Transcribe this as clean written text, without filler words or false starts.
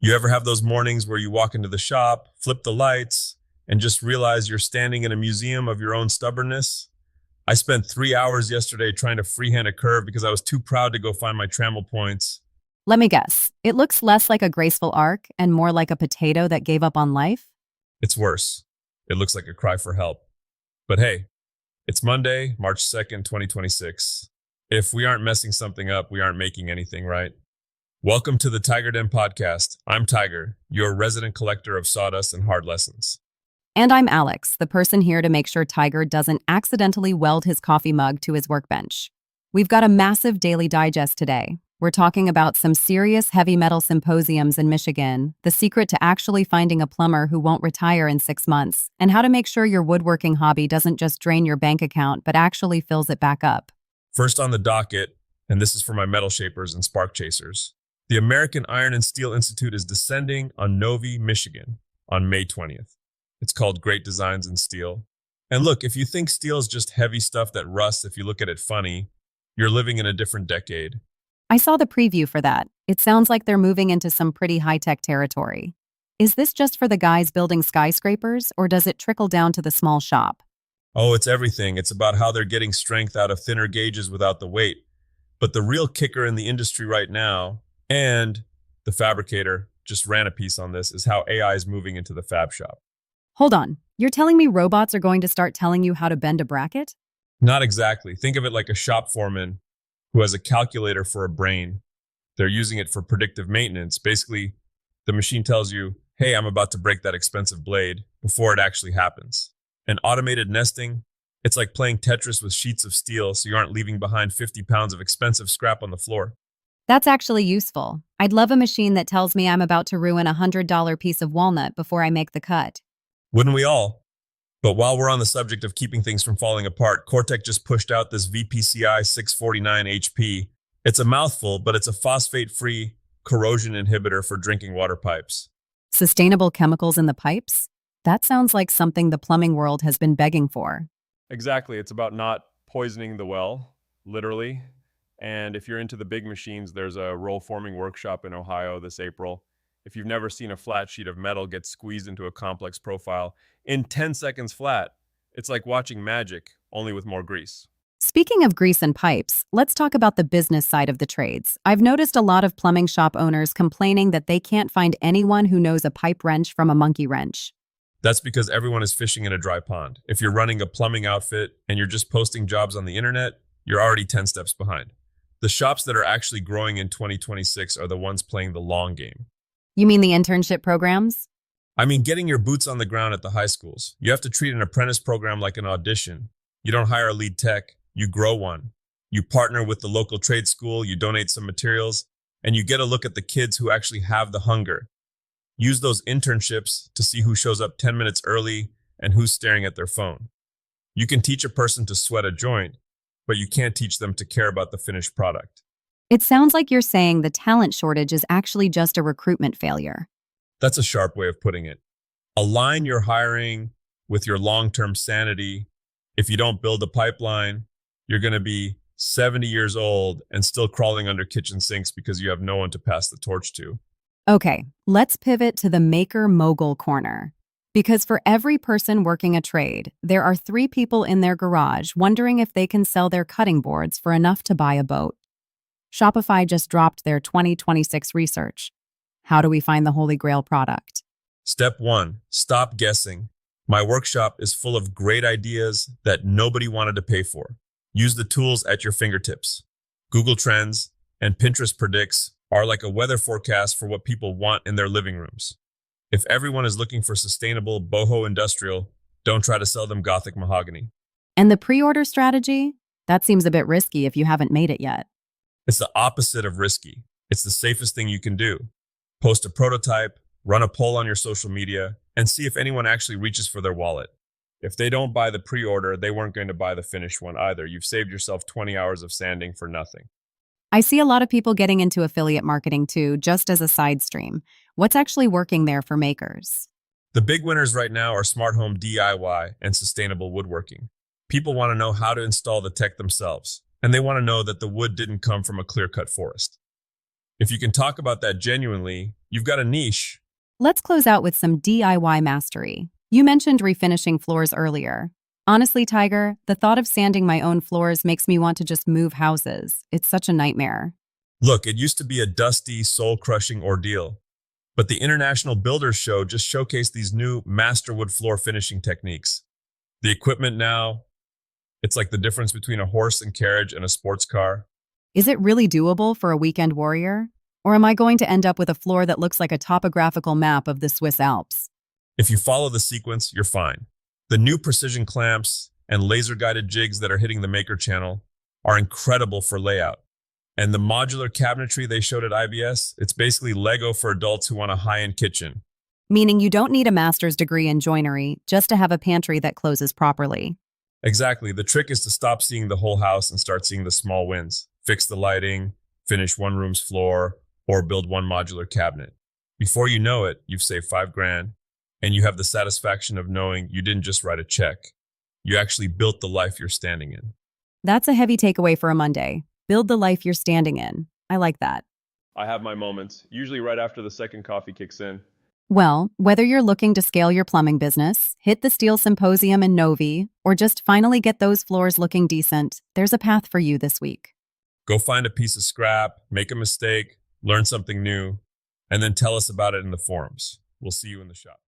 You ever have those mornings where you walk into the shop, flip the lights, and just realize you're standing in a museum of your own stubbornness? I spent 3 hours yesterday trying to freehand a curve because I was too proud to go find my trammel points. Let me guess. It looks less like a graceful arc and more like a potato that gave up on life? It's worse. It looks like a cry for help. But hey, it's Monday, March 2nd, 2026. If we aren't messing something up, we aren't making anything, right? Welcome to the TigerDen podcast. I'm Tiger, your resident collector of sawdust and hard lessons. And I'm Alex, the person here to make sure Tiger doesn't accidentally weld his coffee mug to his workbench. We've got a massive daily digest today. We're talking about some serious heavy metal symposiums in Michigan, the secret to actually finding a plumber who won't retire in 6 months, and how to make sure your woodworking hobby doesn't just drain your bank account but actually fills it back up. First on the docket, and this is for my metal shapers and spark chasers, the American Iron and Steel Institute is descending on Novi, Michigan on May 20th. It's called Great Designs in Steel. And look, if you think steel is just heavy stuff that rusts if you look at it funny, you're living in a different decade. I saw the preview for that. It sounds like they're moving into some pretty high-tech territory. Is this just for the guys building skyscrapers, or does it trickle down to the small shop? Oh, it's everything. It's about how they're getting strength out of thinner gauges without the weight. But the real kicker in the industry right now, and the fabricator just ran a piece on this, is how AI is moving into the fab shop. Hold on. You're telling me robots are going to start telling you how to bend a bracket? Not exactly. Think of it like a shop foreman who has a calculator for a brain. They're using it for predictive maintenance. Basically, the machine tells you, hey, I'm about to break that expensive blade before it actually happens. And automated nesting, it's like playing Tetris with sheets of steel so you aren't leaving behind 50 pounds of expensive scrap on the floor. That's actually useful. I'd love a machine that tells me I'm about to ruin a $100 piece of walnut before I make the cut. Wouldn't we all? But while we're on the subject of keeping things from falling apart, Cortec just pushed out this VPCI 649 HP. It's a mouthful, but it's a phosphate-free corrosion inhibitor for drinking water pipes. Sustainable chemicals in the pipes? That sounds like something the plumbing world has been begging for. Exactly. It's about not poisoning the well, literally. And if you're into the big machines, there's a roll forming workshop in Ohio this April. If you've never seen a flat sheet of metal get squeezed into a complex profile in 10 seconds flat, it's like watching magic, only with more grease. Speaking of grease and pipes, let's talk about the business side of the trades. I've noticed a lot of plumbing shop owners complaining that they can't find anyone who knows a pipe wrench from a monkey wrench. That's because everyone is fishing in a dry pond. If you're running a plumbing outfit and you're just posting jobs on the internet, you're already 10 steps behind. The shops that are actually growing in 2026 are the ones playing the long game. You mean the internship programs? I mean, getting your boots on the ground at the high schools. You have to treat an apprentice program like an audition. You don't hire a lead tech, you grow one. You partner with the local trade school, you donate some materials, and you get a look at the kids who actually have the hunger. Use those internships to see who shows up 10 minutes early and who's staring at their phone. You can teach a person to sweat a joint, but you can't teach them to care about the finished product. It sounds like you're saying the talent shortage is actually just a recruitment failure. That's a sharp way of putting it. Align your hiring with your long-term sanity. If you don't build a pipeline, you're going to be 70 years old and still crawling under kitchen sinks because you have no one to pass the torch to. Okay, let's pivot to the maker mogul corner. Because for every person working a trade, there are 3 people in their garage wondering if they can sell their cutting boards for enough to buy a boat. Shopify just dropped their 2026 research. How do we find the Holy Grail product? Step 1, stop guessing. My workshop is full of great ideas that nobody wanted to pay for. Use the tools at your fingertips. Google Trends and Pinterest Predicts are like a weather forecast for what people want in their living rooms. If everyone is looking for sustainable boho industrial, don't try to sell them Gothic mahogany. And the pre-order strategy? That seems a bit risky if you haven't made it yet. It's the opposite of risky. It's the safest thing you can do. Post a prototype, run a poll on your social media, and see if anyone actually reaches for their wallet. If they don't buy the pre-order, they weren't going to buy the finished one either. You've saved yourself 20 hours of sanding for nothing. I see a lot of people getting into affiliate marketing too, just as a side stream. What's actually working there for makers? The big winners right now are smart home DIY and sustainable woodworking. People want to know how to install the tech themselves, and they want to know that the wood didn't come from a clear-cut forest. If you can talk about that genuinely, you've got a niche. Let's close out with some DIY mastery. You mentioned refinishing floors earlier. Honestly, Tiger, the thought of sanding my own floors makes me want to just move houses. It's such a nightmare. Look, it used to be a dusty, soul-crushing ordeal, but the International Builders Show just showcased these new masterwood floor finishing techniques. The equipment now, it's like the difference between a horse and carriage and a sports car. Is it really doable for a weekend warrior? Or am I going to end up with a floor that looks like a topographical map of the Swiss Alps? If you follow the sequence, you're fine. The new precision clamps and laser-guided jigs that are hitting the Maker channel are incredible for layout. And the modular cabinetry they showed at IBS, it's basically Lego for adults who want a high-end kitchen. Meaning you don't need a master's degree in joinery just to have a pantry that closes properly. Exactly. The trick is to stop seeing the whole house and start seeing the small wins. Fix the lighting, finish one room's floor, or build one modular cabinet. Before you know it, you've saved $5,000, and you have the satisfaction of knowing you didn't just write a check. You actually built the life you're standing in. That's a heavy takeaway for a Monday. Build the life you're standing in. I like that. I have my moments, usually right after the second coffee kicks in. Well, whether you're looking to scale your plumbing business, hit the Steel Symposium in Novi, or just finally get those floors looking decent, there's a path for you this week. Go find a piece of scrap, make a mistake, learn something new, and then tell us about it in the forums. We'll see you in the shop.